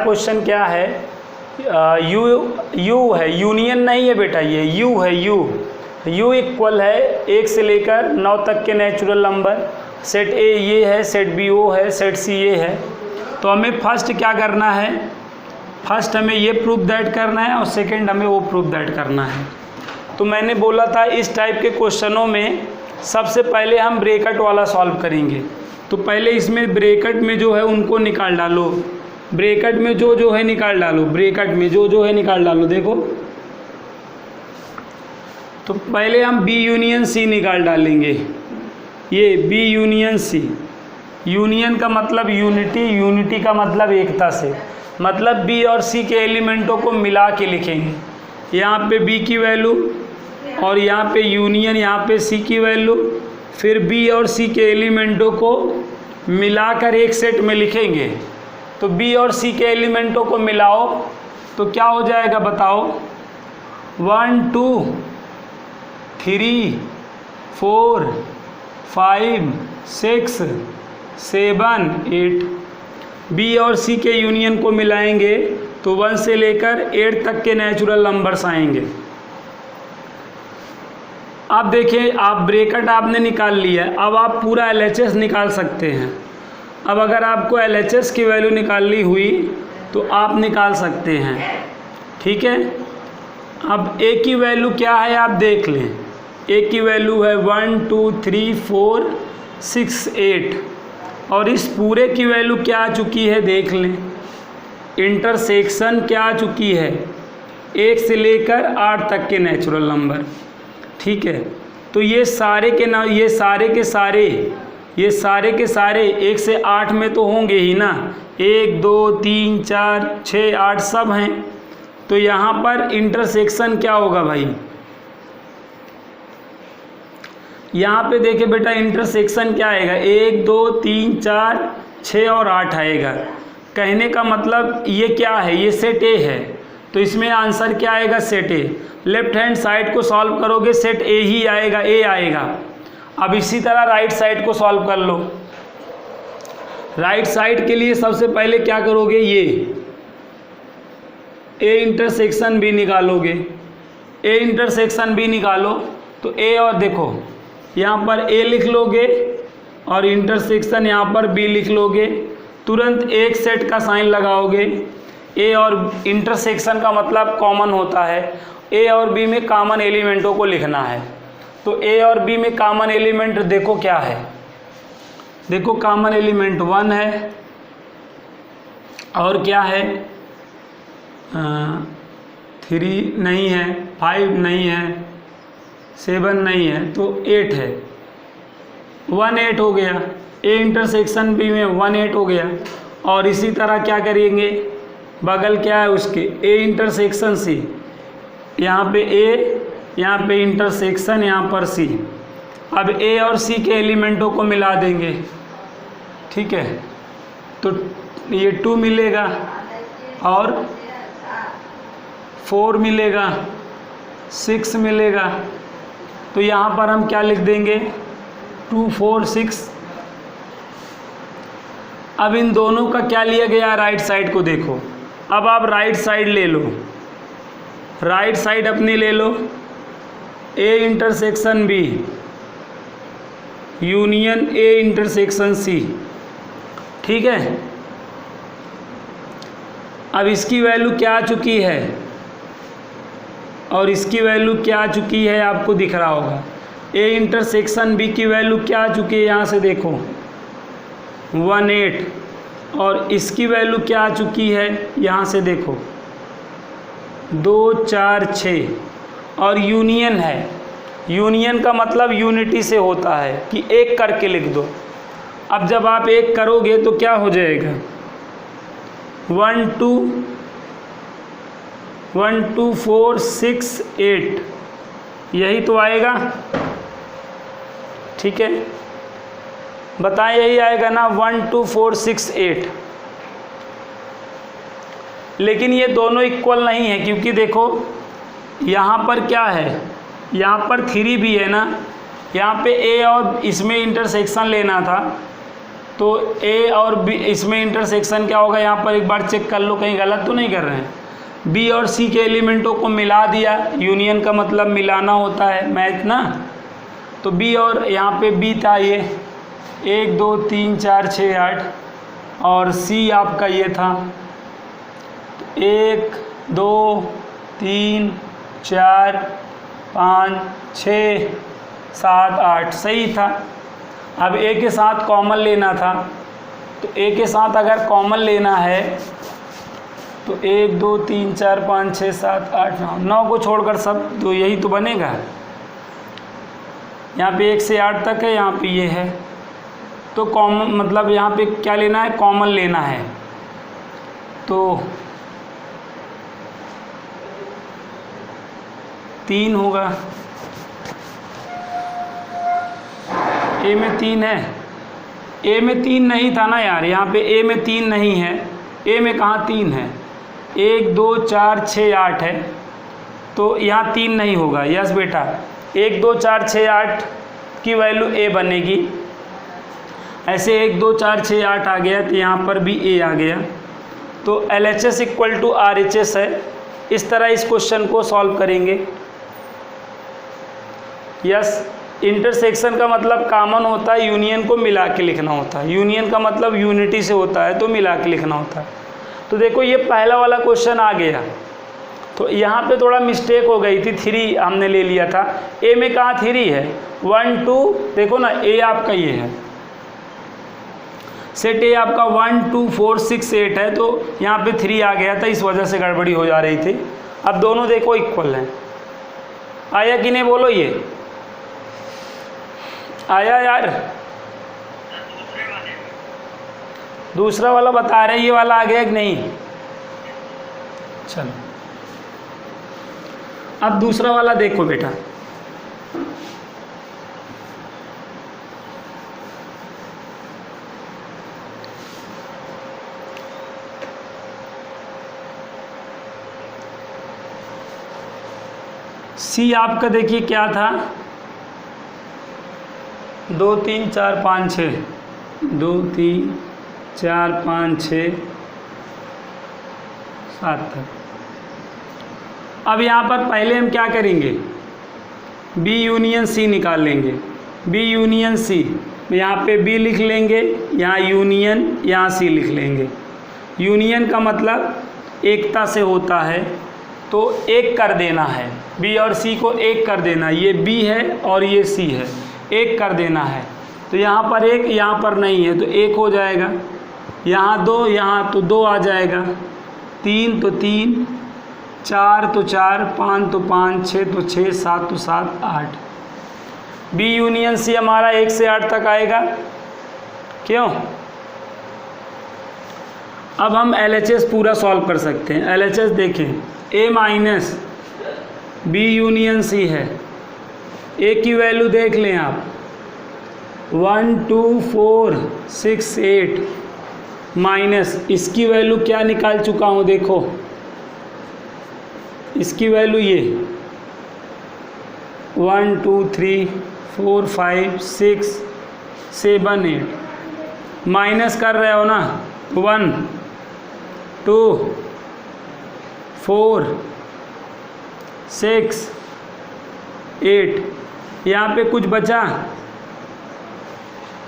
Question क्या है, you है, यूनियन नहीं है बेटा, ये यू है, यू इक्वल है 1 से लेकर 9 तक के नेचुरल नंबर, सेट ए ये है, सेट बी वो है, सेट सी ये है। तो हमें फर्स्ट क्या करना है, फर्स्ट हमें ये प्रूफ दैट करना है और सेकंड हमें वो प्रूफ दैट करना है। तो मैंने बोला था इस टाइप के क्वेश्चनों में सबसे पहले हम ब्रैकेट वाला सॉल्व करेंगे। तो पहले इसमें ब्रैकेट में जो है उनको निकाल डालो, ब्रैकेट में जो है निकाल डालो, ब्रैकेट में जो है निकाल डालो। देखो तो पहले हम बी यूनियन सी निकाल डालेंगे, ये बी यूनियन सी, यूनियन का मतलब यूनिटी, यूनिटी का मतलब एकता से, मतलब बी और सी के एलिमेंटों को मिला के लिखेंगे। यहाँ पे बी की वैल्यू और यहाँ पे यूनियन, यहाँ पे सी की वैल्यू, फिर बी और सी के एलिमेंटों को मिलाकर एक सेट में लिखेंगे। तो बी और सी के एलिमेंटों को मिलाओ तो क्या हो जाएगा बताओ, 1 2 3 4 5 6 7 8। बी और सी के यूनियन को मिलाएंगे तो 1 से लेकर 8 तक के नेचुरल नंबर्स आएंगे। अब देखिए, आप ब्रैकेट आपने निकाल लिया है, अब आप पूरा LHS निकाल सकते हैं। अब अगर आपको LHS की वैल्यू निकालनी हुई तो आप निकाल सकते हैं, ठीक है। अब ए की वैल्यू क्या है आप देख लें, ए की वैल्यू है 1 2 3 4 6 8 और इस पूरे की वैल्यू क्या आ चुकी है देख लें, इंटरसेक्शन क्या आ चुकी है, 1 से लेकर 8 तक के नेचुरल नंबर, ठीक है। तो ये सारे के ना, ये सारे के सारे 1 से 8 में तो होंगे ही ना, 1 2 3 4 6 8 सब हैं। तो यहाँ पर इंटरसेक्शन क्या होगा भाई, यहाँ पे देखिए बेटा इंटरसेक्शन क्या आएगा, 1 2 3 4 6 और 8 आएगा। कहने का मतलब ये क्या है, ये सेट ए है, तो इसमें आंसर क्या आएगा, सेट ए। लेफ्ट हैंड साइड को सॉल्व करोगे सेट ए ही आएगा, ए आएगा। अब इसी तरह राइट साइड को सॉल्व कर लो। राइट साइड के लिए सबसे पहले क्या करोगे, ये ए इंटरसेक्शन बी निकालोगे, ए इंटरसेक्शन बी निकालो तो ए और देखो यहाँ पर ए लिख लोगे और इंटरसेक्शन यहाँ पर बी लिख लोगे, तुरंत एक सेट का साइन लगाओगे। ए और इंटरसेक्शन का मतलब कॉमन होता है, ए और बी में कॉमन एलिमेंटों को लिखना है। तो ए और बी में कॉमन एलिमेंट देखो क्या है, देखो कॉमन एलिमेंट 1 है और क्या है 3 नहीं है, 5 नहीं है, 7 नहीं है, तो 8 है, 1 8 हो गया। ए इंटरसेक्शन बी में 1 8 हो गया। और इसी तरह क्या करेंगे, बगल क्या है उसके, ए इंटरसेक्शन सी, यहाँ पे ए, यहाँ पे इंटरसेक्शन, यहाँ पर सी। अब ए और सी के एलिमेंटों को मिला देंगे, ठीक है। तो ये 2 मिलेगा और 4 मिलेगा, 6 मिलेगा। तो यहाँ पर हम क्या लिख देंगे, 2 4 6। अब इन दोनों का क्या लिया गया, राइट साइड को देखो। अब आप राइट साइड ले लो, राइट साइड अपनी ले लो, A intersection B union A intersection C, ठीक है। अब इसकी वैल्यू क्या आ चुकी है और इसकी वैल्यू क्या आ चुकी है आपको दिख रहा होगा। ए इंटरसेक्शन बी की वैल्यू क्या आ चुकी है, यहाँ से देखो 1 8 और इसकी वैल्यू क्या आ चुकी है, यहाँ से देखो 2 4 6 और यूनियन है। यूनियन का मतलब यूनिटी से होता है कि एक करके लिख दो। अब जब आप एक करोगे तो क्या हो जाएगा, 1 2 4 6 8, यही तो आएगा, ठीक है। बताएं यही आएगा ना, 1 2 4 6 8। लेकिन ये दोनों इक्वल नहीं है, क्योंकि देखो यहाँ पर क्या है, यहाँ पर 3 भी है ना, यहाँ पे ए और इसमें इंटरसेक्शन लेना था तो ए और बी इसमें इंटरसेक्शन क्या होगा, यहाँ पर एक बार चेक कर लो कहीं गलत तो नहीं कर रहे हैं। बी और सी के एलिमेंटों को मिला दिया, यूनियन का मतलब मिलाना होता है मैथ ना। तो बी और यहाँ पे बी था ये 1 2 3 4 6 8 और सी आपका ये था 1 2 3 4 5 6 7 8 सही था। अब ए के साथ कॉमन लेना था, तो ए के साथ अगर कॉमन लेना है तो 1 2 3 4 5 6 7 8 9 को छोड़कर सब तो यही तो बनेगा। यहाँ पे 1 से 8 तक है, यहाँ पे ये है, तो कॉमन मतलब यहाँ पे क्या लेना है, कॉमन लेना है। तो 3 होगा, ए में 3 है, ए में 3 नहीं था ना यार, यहाँ पे ए में 3 नहीं है, ए में कहाँ 3 है, 1 2 4 6 8 है, तो यहाँ 3 नहीं होगा। यस बेटा 1 2 4 6 8 की वैल्यू ए बनेगी। ऐसे 1 2 4 6 8 आ गया तो यहाँ पर भी ए आ गया, तो LHS इक्वल टू RHS है। इस तरह इस क्वेश्चन को सॉल्व करेंगे। यस इंटरसेक्शन का मतलब कॉमन होता है, यूनियन को मिला के लिखना होता है, यूनियन का मतलब यूनिटी से होता है तो मिला के लिखना होता है। तो देखो ये पहला वाला क्वेश्चन आ गया, तो यहाँ पे थोड़ा मिस्टेक हो गई थी, 3 हमने ले लिया था, ए में कहाँ 3 है, 1 2 देखो ना, ए आपका ये है सेट, ए आपका 1 2 4 6 8 है, तो यहाँ पे 3 आ गया था, इस वजह से गड़बड़ी हो जा रही थी। अब दोनों देखो इक्वल हैं, आया कि नहीं बोलो, ये आया यार, दूसरा वाला बता रहे ये वाला आ गया कि नहीं। चलो अब दूसरा वाला देखो बेटा, सी आपका देखिए क्या था, 2 3 4 5 6 2 3 4 5 6 7 तक। अब यहाँ पर पहले हम क्या करेंगे, बी यूनियन सी निकाल लेंगे। बी यूनियन सी, यहाँ पे बी लिख लेंगे, यहाँ यूनियन, यहाँ सी लिख लेंगे। यूनियन का मतलब एकता से होता है, तो एक कर देना है, बी और सी को एक कर देना, ये बी है और ये सी है, एक कर देना है। तो यहाँ पर एक, यहाँ पर नहीं है तो एक हो जाएगा, यहाँ 2, यहाँ तो 2 आ जाएगा, 3 तो 3, 4 तो 4, 5 तो 5, 6 तो 6, 7 तो 7 8। बी यूनियन सी हमारा 1 से 8 तक आएगा, क्यों। अब हम LHS पूरा सॉल्व कर सकते हैं। LHS देखें, A minus B union C है, ए की वैल्यू देख लें आप, 1 2 4 6 8 माइनस इसकी वैल्यू क्या निकाल चुका हूँ देखो, इसकी वैल्यू ये 1 2 3 4 5 6 7 8 माइनस कर रहे हो ना, 1 2 4 6 8, यहाँ पे कुछ बचा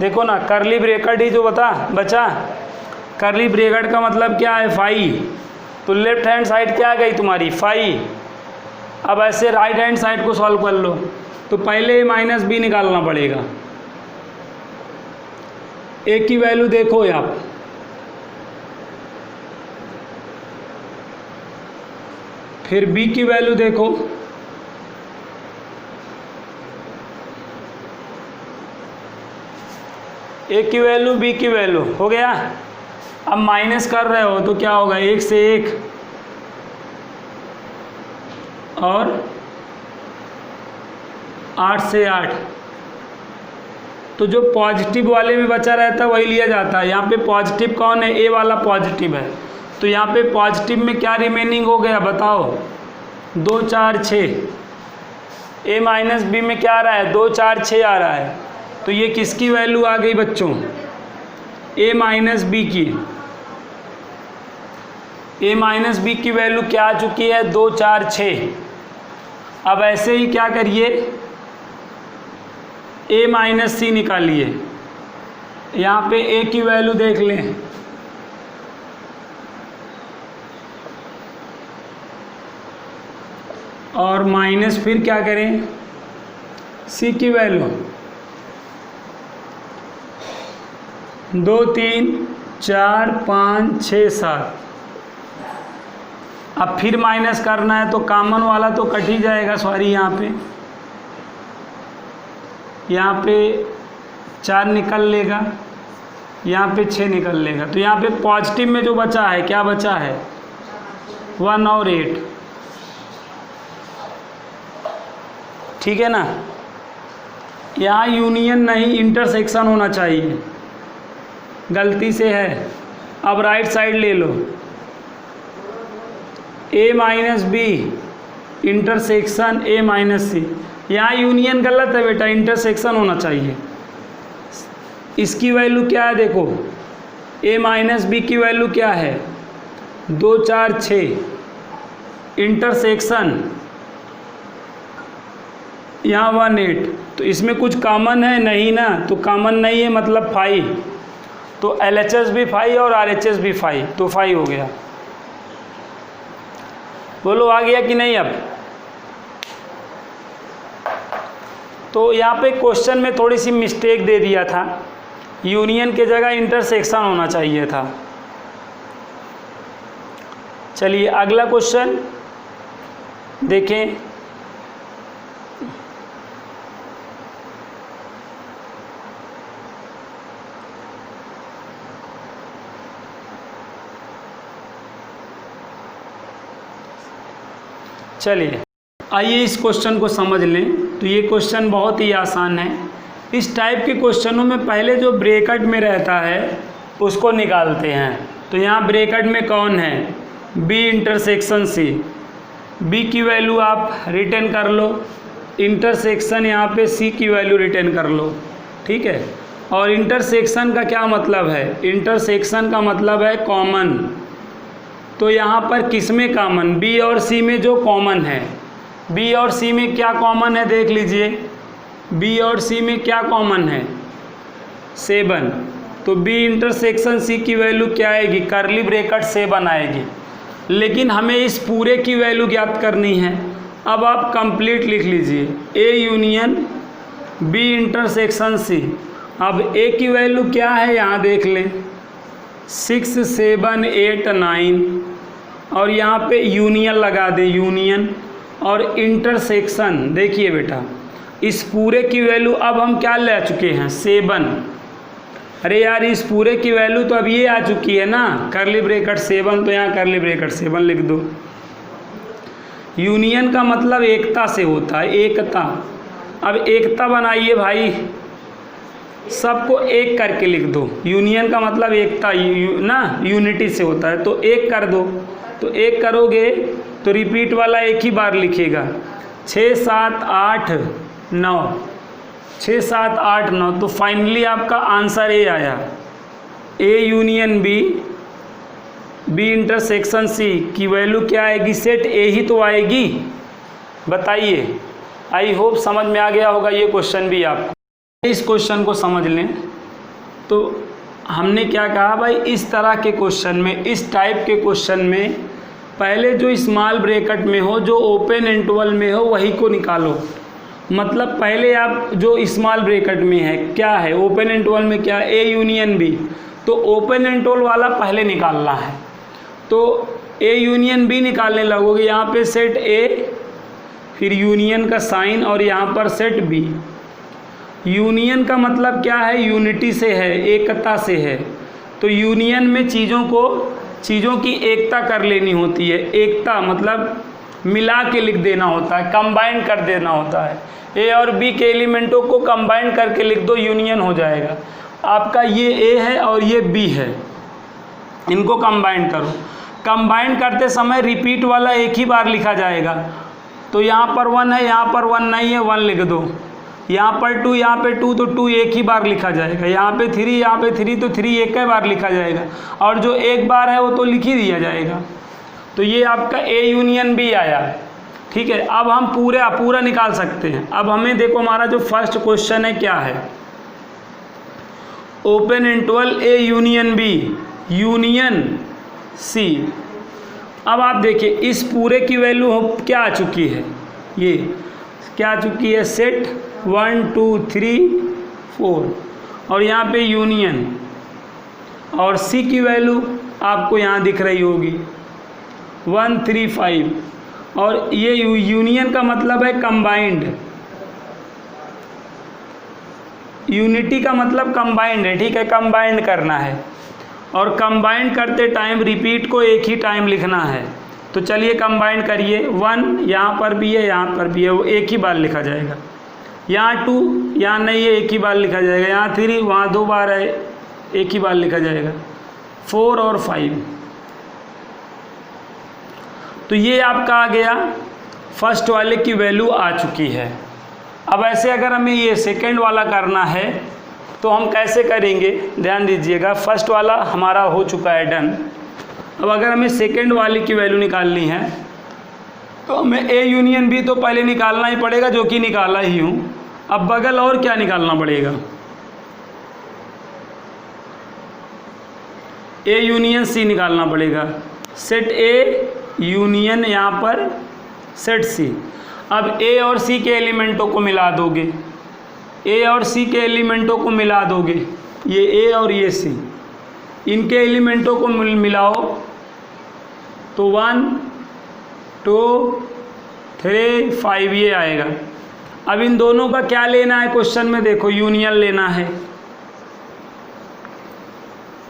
देखो ना, करली ब्रैकेट ही जो बचा, करली ब्रैकेट का मतलब क्या है 5, तो लेफ्ट हैंड साइड क्या आ गई तुम्हारी 5। अब ऐसे राइट हैंड साइड को सॉल्व कर लो, तो पहले माइनस बी निकालना पड़ेगा। ए की वैल्यू देखो आप, फिर बी की वैल्यू देखो, ए की वैल्यू बी की वैल्यू हो गया। अब माइनस कर रहे हो तो क्या होगा, 1 से 1 और 8 से 8, तो जो पॉजिटिव वाले में बचा रहता है वही लिया जाता है। यहाँ पे पॉजिटिव कौन है, ए वाला पॉजिटिव है, तो यहाँ पे पॉजिटिव में क्या रिमेनिंग हो गया बताओ, 2 4 6। ए माइनस बी में क्या आ रहा है, 2 4 6 आ रहा है, तो ये किसकी वैल्यू आ गई बच्चों, ए माइनस बी की वैल्यू क्या आ चुकी है, 2 4 6। अब ऐसे ही क्या करिए, ए माइनस सी निकालिए। यहाँ पे ए की वैल्यू देख लें, और माइनस फिर क्या करें, सी की वैल्यू 2 3 4 5 6 7। अब फिर माइनस करना है तो कॉमन वाला तो कट ही जाएगा, सॉरी यहाँ पे 4 निकल लेगा, यहाँ पे 6 निकल लेगा। तो यहाँ पे पॉजिटिव में जो बचा है, क्या बचा है, 1 और 8, ठीक है ना। यहाँ यूनियन नहीं इंटरसेक्शन होना चाहिए, गलती से है। अब राइट साइड ले लो, A minus B intersection A minus C. यहाँ यूनियन गलत है बेटा, इंटरसेक्शन होना चाहिए। इसकी वैल्यू क्या है देखो, ए माइनस बी की वैल्यू क्या है, 2 4 6। इंटरसेक्शन यहाँ 1 8। तो इसमें कुछ कॉमन है नहीं ना, तो कॉमन नहीं है मतलब 5। तो LHS भी 5 और RHS भी 5, तो 5 हो गया। बोलो आ गया कि नहीं। अब तो यहाँ पे क्वेश्चन में थोड़ी सी मिस्टेक दे दिया था, यूनियन के जगह इंटरसेक्शन होना चाहिए था। चलिए अगला क्वेश्चन देखें। चलिए आइए इस क्वेश्चन को समझ लें। तो ये क्वेश्चन बहुत ही आसान है। इस टाइप के क्वेश्चनों में पहले जो ब्रैकेट में रहता है उसको निकालते हैं। तो यहाँ ब्रैकेट में कौन है, बी इंटरसेक्शन सी। बी की वैल्यू आप रिटर्न कर लो, इंटरसेक्शन यहाँ पे सी की वैल्यू रिटर्न कर लो, ठीक है। और इंटरसेक्शन का क्या मतलब है, इंटरसेक्शन का मतलब है कॉमन। तो यहाँ पर किस में कॉमन, बी और सी में जो कॉमन है। बी और सी में क्या कॉमन है देख लीजिए, बी और सी में क्या कॉमन है, 7। तो बी इंटरसेक्शन सी की वैल्यू क्या आएगी, कर्ली ब्रैकेट 7 आएगी। लेकिन हमें इस पूरे की वैल्यू ज्ञात करनी है। अब आप कंप्लीट लिख लीजिए, A union B intersection C. अब ए की वैल्यू क्या है यहाँ देख लें, 6 7 8 9। और यहाँ पे यूनियन लगा दे, यूनियन और इंटरसेक्शन। देखिए बेटा इस पूरे की वैल्यू अब हम क्या ले चुके हैं, 7। अरे यार इस पूरे की वैल्यू तो अब ये आ चुकी है ना, कर्ली ब्रैकेट 7। तो यहाँ कर्ली ब्रैकेट 7 लिख दो। यूनियन का मतलब एकता से होता है, एकता। अब एकता बनाइए भाई, सबको एक करके लिख दो। यूनियन का मतलब एकता ना, यूनिटी से होता है। तो एक कर दो, तो एक करोगे तो रिपीट वाला एक ही बार लिखेगा। 6 7 8 9, 6 7 8 9। तो फाइनली आपका आंसर ए आया, A union B B intersection C की वैल्यू क्या आएगी, सेट ए ही तो आएगी। बताइए, आई होप समझ में आ गया होगा ये क्वेश्चन भी आपको। इस क्वेश्चन को समझ लें। तो हमने क्या कहा भाई, इस तरह के क्वेश्चन में, इस टाइप के क्वेश्चन में पहले जो स्मॉल ब्रैकेट में हो, जो ओपन इंटरवल में हो, वही को निकालो। मतलब पहले आप जो स्मॉल ब्रैकेट में है क्या है, ओपन इंटरवल में क्या है, ए यूनियन बी। तो ओपन इंटरवल वाला पहले निकालना है। तो ए यूनियन बी निकालने लगोगे, यहाँ पे सेट ए, फिर यूनियन का साइन, और यहाँ पर सेट बी। यूनियन का मतलब क्या है, यूनिटी से है, एकता से है। तो यूनियन में चीज़ों की एकता कर लेनी होती है। एकता मतलब मिला के लिख देना होता है, कंबाइन कर देना होता है। ए और बी के एलिमेंटों को कंबाइन करके लिख दो, यूनियन हो जाएगा। आपका ये ए है और ये बी है, इनको कंबाइन करो। कंबाइन करते समय रिपीट वाला एक ही बार लिखा जाएगा। तो यहाँ पर 1 है, यहाँ पर 1 नहीं है, 1 लिख दो। यहाँ पर 2, यहाँ पे 2, तो 2 एक ही बार लिखा जाएगा। यहाँ पे 3, यहाँ पे 3, तो 3 एक ही बार लिखा जाएगा, और जो एक बार है वो तो लिख ही दिया जाएगा। तो ये आपका ए यूनियन बी आया। ठीक है, अब हम पूरा निकाल सकते हैं। अब हमें देखो हमारा जो फर्स्ट क्वेश्चन है क्या है, open interval A union B union C. अब आप देखिए इस पूरे की वैल्यू क्या आ चुकी है, ये क्या आ चुकी है, सेट 1 2 3 4, और यहाँ पे यूनियन, और सी की वैल्यू आपको यहाँ दिख रही होगी 1 3 5, और ये यूनियन का मतलब है कंबाइंड, यूनिटी का मतलब कंबाइंड है। ठीक है, कंबाइंड करना है, और कंबाइंड करते टाइम रिपीट को एक ही टाइम लिखना है। तो चलिए कंबाइंड करिए, 1 यहाँ पर भी है, यहाँ पर भी है, वो एक ही बार लिखा जाएगा। यहाँ 2 यहाँ नहीं है, एक ही बार लिखा जाएगा। यहाँ 3 वहाँ 2 बार है, एक ही बार लिखा जाएगा। 4 और 5, तो ये आपका आ गया, फर्स्ट वाले की वैल्यू आ चुकी है। अब ऐसे अगर हमें ये सेकंड वाला करना है तो हम कैसे करेंगे, ध्यान दीजिएगा। फर्स्ट वाला हमारा हो चुका है डन। अब अगर हमें सेकंड वाले की वैल्यू निकालनी है तो हमें ए यूनियन बी तो पहले निकालना ही पड़ेगा, जो कि निकाला ही हूँ। अब बगल और क्या निकालना पड़ेगा, ए यूनियन सी निकालना पड़ेगा। सेट ए यूनियन यहाँ पर सेट सी। अब ए और सी के एलिमेंटों को मिला दोगे, ए और सी के एलिमेंटों को मिला दोगे, ये ए और ये सी, इनके एलिमेंटों को मिलाओ तो 1 2 3 5 ये आएगा। अब इन दोनों का क्या लेना है क्वेश्चन में, देखो यूनियन लेना है।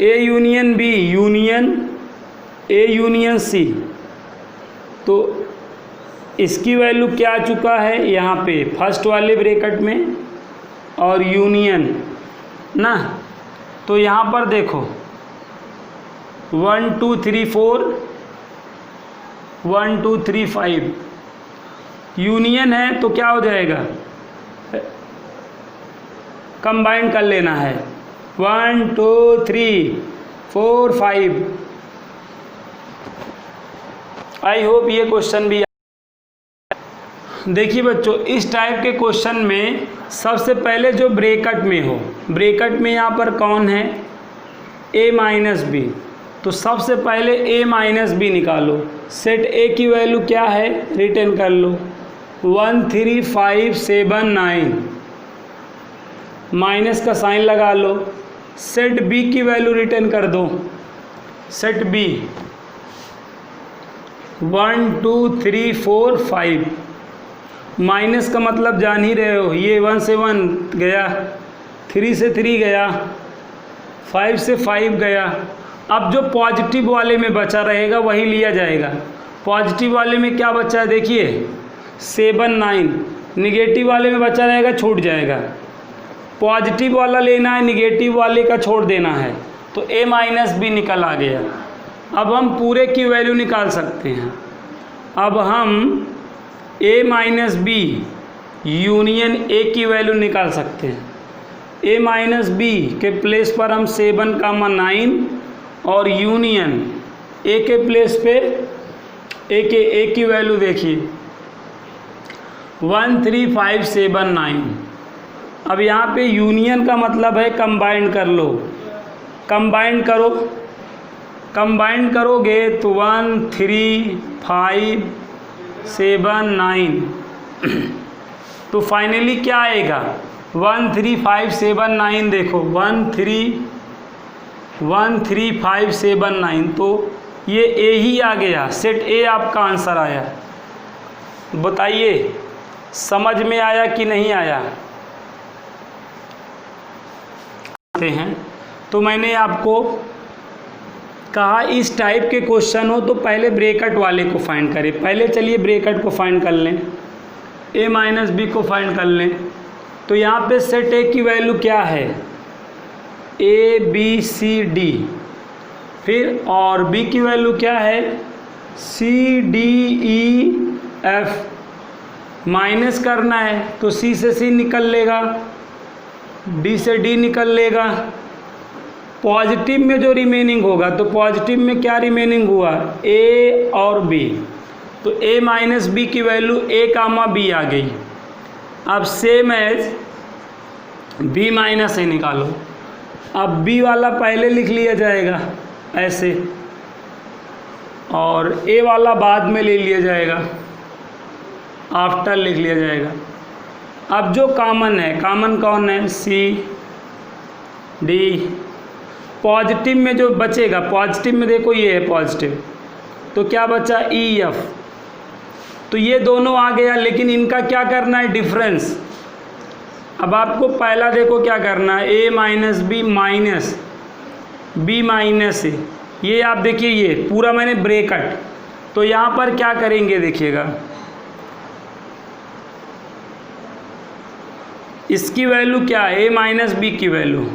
A union B union A union C, तो इसकी वैल्यू क्या आ चुका है यहाँ पे फर्स्ट वाले ब्रैकेट में, और यूनियन ना, तो यहाँ पर देखो 1 2 3 4 1 2 3 5 यूनियन है, तो क्या हो जाएगा, कंबाइन कर लेना है 1 2 3 4 5। आई होप ये क्वेश्चन भी। देखिए बच्चों, इस टाइप के क्वेश्चन में सबसे पहले जो ब्रैकेट में हो, ब्रैकेट में यहाँ पर कौन है, a माइनस बी, तो सबसे पहले a माइनस बी निकालो। सेट a की वैल्यू क्या है, रिटर्न कर लो 1 3 5 7 9, माइनस का साइन लगा लो। सेट b की वैल्यू रिटर्न कर दो। सेट b 1 2 3 4 5, माइनस का मतलब जान ही रहे हो, ये 1 से 1 गया, 3 से 3 गया, 5 से 5 गया। अब जो पॉजिटिव वाले में बचा रहेगा वही लिया जाएगा। पॉजिटिव वाले में क्या बचा है, देखिए 7 9, निगेटिव वाले में बचा रहेगा, छूट जाएगा। पॉजिटिव वाला लेना है, निगेटिव वाले का छोड़ देना है, तो a माइनस बी निकल आ गया। अब हम पूरे की वैल्यू निकाल सकते हैं। अब हम a minus B union a की वैल्यू निकाल सकते हैं। a माइनस बी के प्लेस पर हम 7 9 और यूनियन a के प्लेस पे a की वैल्यू देखिए 1 3 5 7 9। अब यहाँ पे यूनियन का मतलब है कंबाइंड कर लो, कंबाइंड करो, कंबाइंड करोगे तो 1 3 5 7 9, तो फाइनली क्या आएगा 1 3 5 7 9। देखो 1 3 5 7 9, तो ये ए ही आ गया, सेट ए आपका आंसर आया। बताइए समझ में आया कि नहीं आया। हैं तो मैंने आपको कहा इस टाइप के क्वेश्चन हो तो पहले ब्रैकेट वाले को फाइंड करें। पहले चलिए ब्रैकेट को फाइंड कर लें, a माइनस बी को फाइंड कर लें। तो यहाँ पे सेट ए की वैल्यू क्या है, ए बी सी डी, फिर और बी की वैल्यू क्या है, C D E F, minus करना है तो सी से सी निकल लेगा, डी से डी निकल लेगा। पॉजिटिव में जो रिमेनिंग होगा, तो पॉजिटिव में क्या रिमेनिंग हुआ, ए और बी। तो ए माइनस बी की वैल्यू ए कामा बी आ गई। अब सेम एज बी माइनस ए निकालो। अब बी वाला पहले लिख लिया जाएगा ऐसे, और ए वाला बाद में ले लिया जाएगा, आफ्टर लिख लिया जाएगा। अब जो कॉमन है, कॉमन कौन है, सी डी। पॉजिटिव में जो बचेगा, पॉजिटिव में देखो ये है पॉजिटिव, तो क्या बचा, ई एफ। तो ये दोनों आ गया, लेकिन इनका क्या करना है, डिफरेंस। अब आपको पहला देखो क्या करना है, A minus B minus B minus A. ये आप देखिए, ये पूरा मैंने ब्रैकेट, तो यहाँ पर क्या करेंगे देखिएगा, इसकी वैल्यू क्या है, ए माइनस बी की वैल्यू,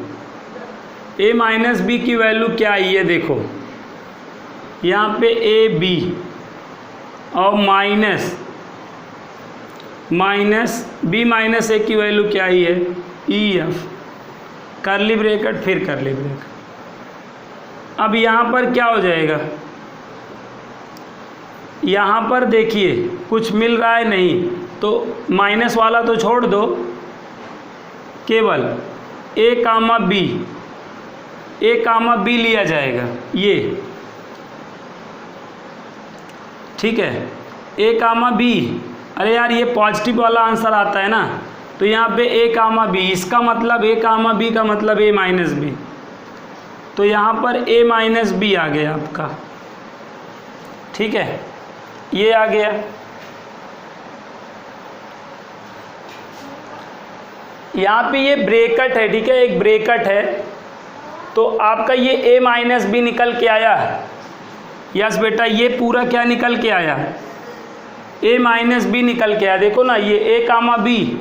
ए माइनस बी की वैल्यू क्या है, ये देखो यहाँ पे ए बी और माइनस बी माइनस ए की वैल्यू क्या ही है, ई एफ, करली ब्रैकेट फिर करली ब्रैकेट। अब यहाँ पर क्या हो जाएगा, यहाँ पर देखिए कुछ मिल रहा है नहीं, तो माइनस वाला तो छोड़ दो, केवल ए कामा बी लिया जाएगा, ये ठीक है, ए कामा बी। अरे यार ये पॉजिटिव वाला आंसर आता है ना, तो यहाँ पे ए कामा बी, इसका मतलब ए कामा बी का मतलब ए माइनस बी, तो यहाँ पर ए माइनस बी आ गया आपका, ठीक है, ये आ गया। यहाँ पे ये ब्रैकेट है, ठीक है, एक ब्रैकेट है, तो आपका ये ए माइनस बी निकल के आया। यस बेटा, ये पूरा क्या निकल के आया, ए माइनस बी निकल के आया। देखो ना, ये ए कामा बी,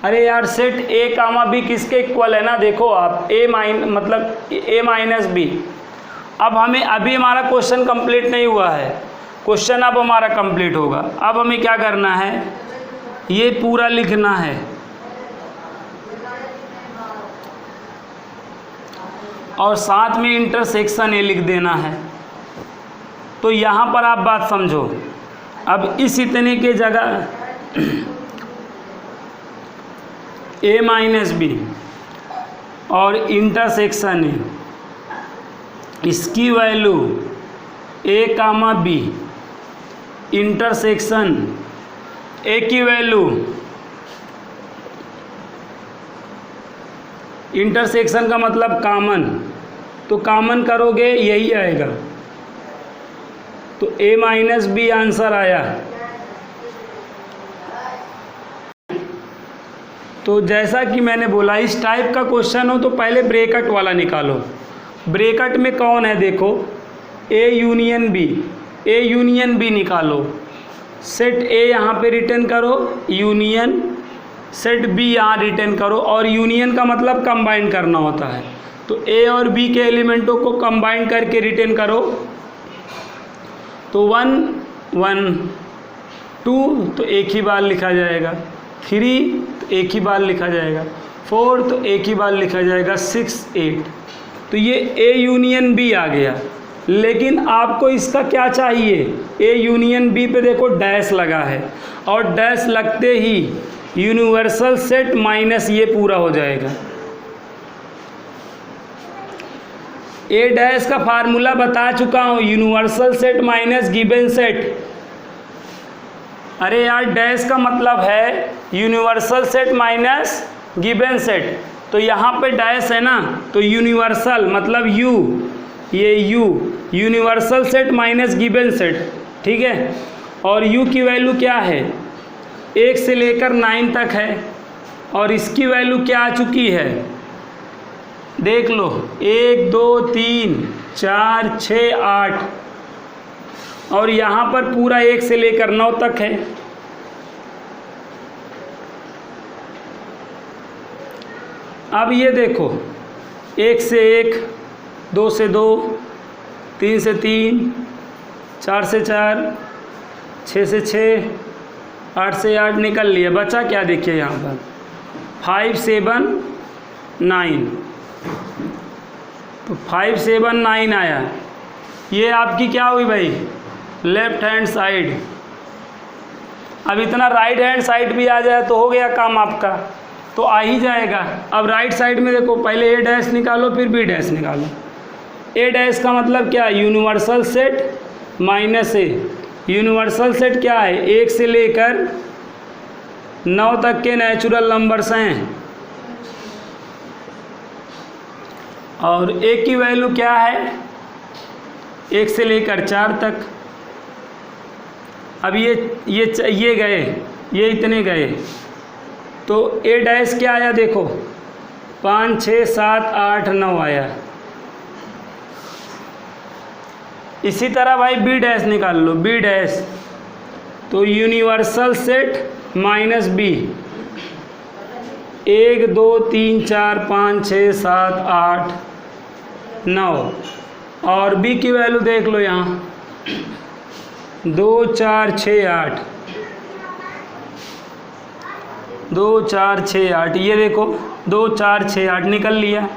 अरे यार सेट ए कामा बी किसके इक्वल है ना, देखो आप ए माइनस बी। अब हमें, अभी हमारा क्वेश्चन कंप्लीट नहीं हुआ है, क्वेश्चन अब हमारा कंप्लीट होगा। अब हमें क्या करना है, ये पूरा लिखना है, और साथ में इंटरसेक्शन ए लिख देना है। तो यहाँ पर आप बात समझो, अब इस इतने के जगह ए माइनस बी और इंटरसेक्शन ए, इसकी value A comma B, intersection A की वैल्यू, इंटरसेक्शन का मतलब कॉमन, तो कॉमन करोगे यही आएगा, तो ए माइनस बी आंसर आया। तो जैसा कि मैंने बोला, इस टाइप का क्वेश्चन हो तो पहले ब्रैकेट वाला निकालो। ब्रैकेट में कौन है, देखो ए यूनियन बी निकालो। सेट ए यहाँ पे रिटर्न करो, यूनियन सेट बी यहाँ रिटर्न करो, और यूनियन का मतलब कंबाइन करना होता है, तो ए और बी के एलिमेंटों को कंबाइन करके रिटर्न करो। तो 1 1 2 तो एक ही बार लिखा जाएगा, 3 तो एक ही बार लिखा जाएगा, 4 तो एक ही बार लिखा जाएगा, 6 8। तो ये ए यूनियन बी आ गया। लेकिन आपको इसका क्या चाहिए, ए यूनियन बी पे देखो डैश लगा है, और डैश लगते ही यूनिवर्सल सेट माइनस ये पूरा हो जाएगा। ए डैश का फार्मूला बता चुका हूँ, universal set minus given set. अरे यार डैश का मतलब है universal set minus given set, तो यहाँ पे डैश है ना, तो यूनिवर्सल मतलब यू, ये you universal set minus given set, ठीक है। और यू की वैल्यू क्या है, 1 से लेकर 9 तक है, और इसकी वैल्यू क्या आ चुकी है, देख लो 1 2 3 4 6 8, और यहाँ पर पूरा 1 से लेकर 9 तक है। अब ये देखो 1 से 1, 2 से 2, 3 से 3, 4 से 4, 6 से 6, 8 से 8 निकल लिया, बचा क्या देखिए यहाँ पर 5 7 9, तो 5 7 9 आया। ये आपकी क्या हुई भाई लेफ्ट हैंड साइड। अब इतना राइट हैंड साइड भी आ जाए तो हो गया काम आपका, तो आ ही जाएगा। अब राइट साइड में देखो पहले ए डैश निकालो फिर बी डैश निकालो। ए डैश का मतलब क्या है यूनिवर्सल सेट माइनस ए। यूनिवर्सल सेट क्या है 1 से लेकर 9 तक के नेचुरल नंबर्स हैं, और ए की वैल्यू क्या है 1 से लेकर 4 तक। अब ये गए, ये इतने गए, तो ए डैश क्या आया देखो 5 6 7 8 9 आया। इसी तरह भाई बी डैश निकाल लो, बी डैश तो यूनिवर्सल सेट माइनस बी 1 2 3 4 5 6 7 8 9, और बी की वैल्यू देख लो यहाँ 2 4 6 8 2 4 6 8, ये देखो 2 4 6 8 निकल लिया।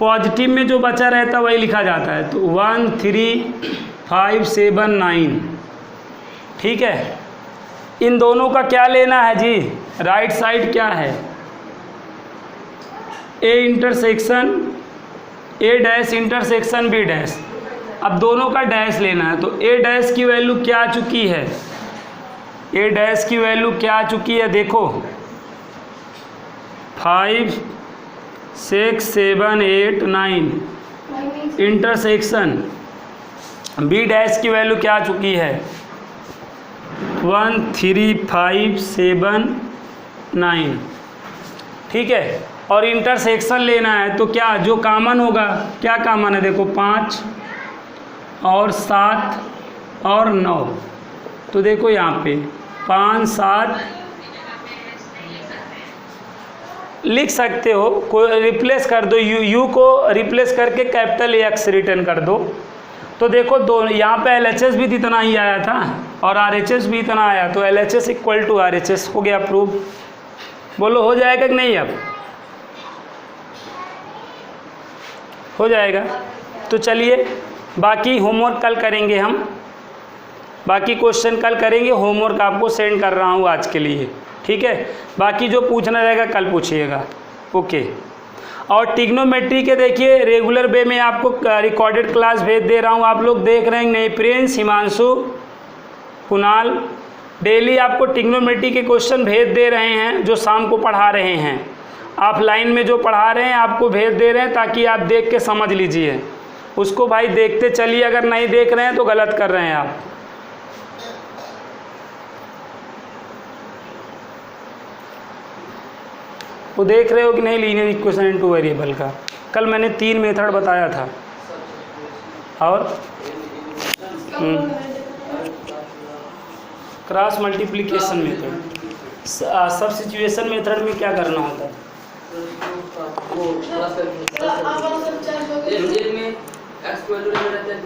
पॉजिटिव में जो बचा रहता है वही लिखा जाता है, तो 1 3 5 7 9। ठीक है, इन दोनों का क्या लेना है जी, राइट साइड क्या है A intersection A dash intersection B dash. अब दोनों का डैश लेना है, तो ए डैश की वैल्यू क्या आ चुकी है, ए डैश की वैल्यू क्या आ चुकी है देखो 5 6 7 8 9 इंटरसेक्शन। बी डैश की वैल्यू क्या आ चुकी है 1 3 5 7 9। ठीक है, और इंटरसेक्शन लेना है तो क्या जो कॉमन होगा, क्या कॉमन है देखो 5 और 7 और 9, तो देखो यहाँ पे 5 7 लिख सकते हो, कोई रिप्लेस कर दो, यू को रिप्लेस करके कैपिटल एक्स रिटर्न कर दो। तो देखो दो यहाँ पे LHS भी इतना ही आया था और RHS भी इतना आया, तो LHS इक्वल टू RHS हो गया प्रूव। बोलो हो जाएगा कि नहीं, अब हो जाएगा। तो चलिए बाकी होमवर्क कल करेंगे हम, बाकी क्वेश्चन कल करेंगे, होमवर्क आपको सेंड कर रहा हूँ आज के लिए। ठीक है, बाकी जो पूछना रहेगा कल पूछिएगा। ओके, और टिग्नोमेट्री के देखिए रेगुलर वे में आपको रिकॉर्डेड क्लास भेज दे रहा हूँ, आप लोग देख रहे हैं नहीं, प्रिंस हिमांशु कुणाल डेली आपको टिग्नोमेट्री के क्वेश्चन भेज दे रहे हैं, जो शाम को पढ़ा रहे हैं। ऑफलाइन में जो पढ़ा रहे हैं आपको भेज दे रहे हैं ताकि आप देख के समझ लीजिए उसको। भाई देखते चलिए, अगर नहीं देख रहे हैं तो गलत कर रहे हैं आप। वो देख रहे हो कि नहीं लीनियर इक्वेशन इनटू वेरिएबल का, कल मैंने 3 मेथड बताया था। और cross multiplication method, substitution method में क्या करना होता है वो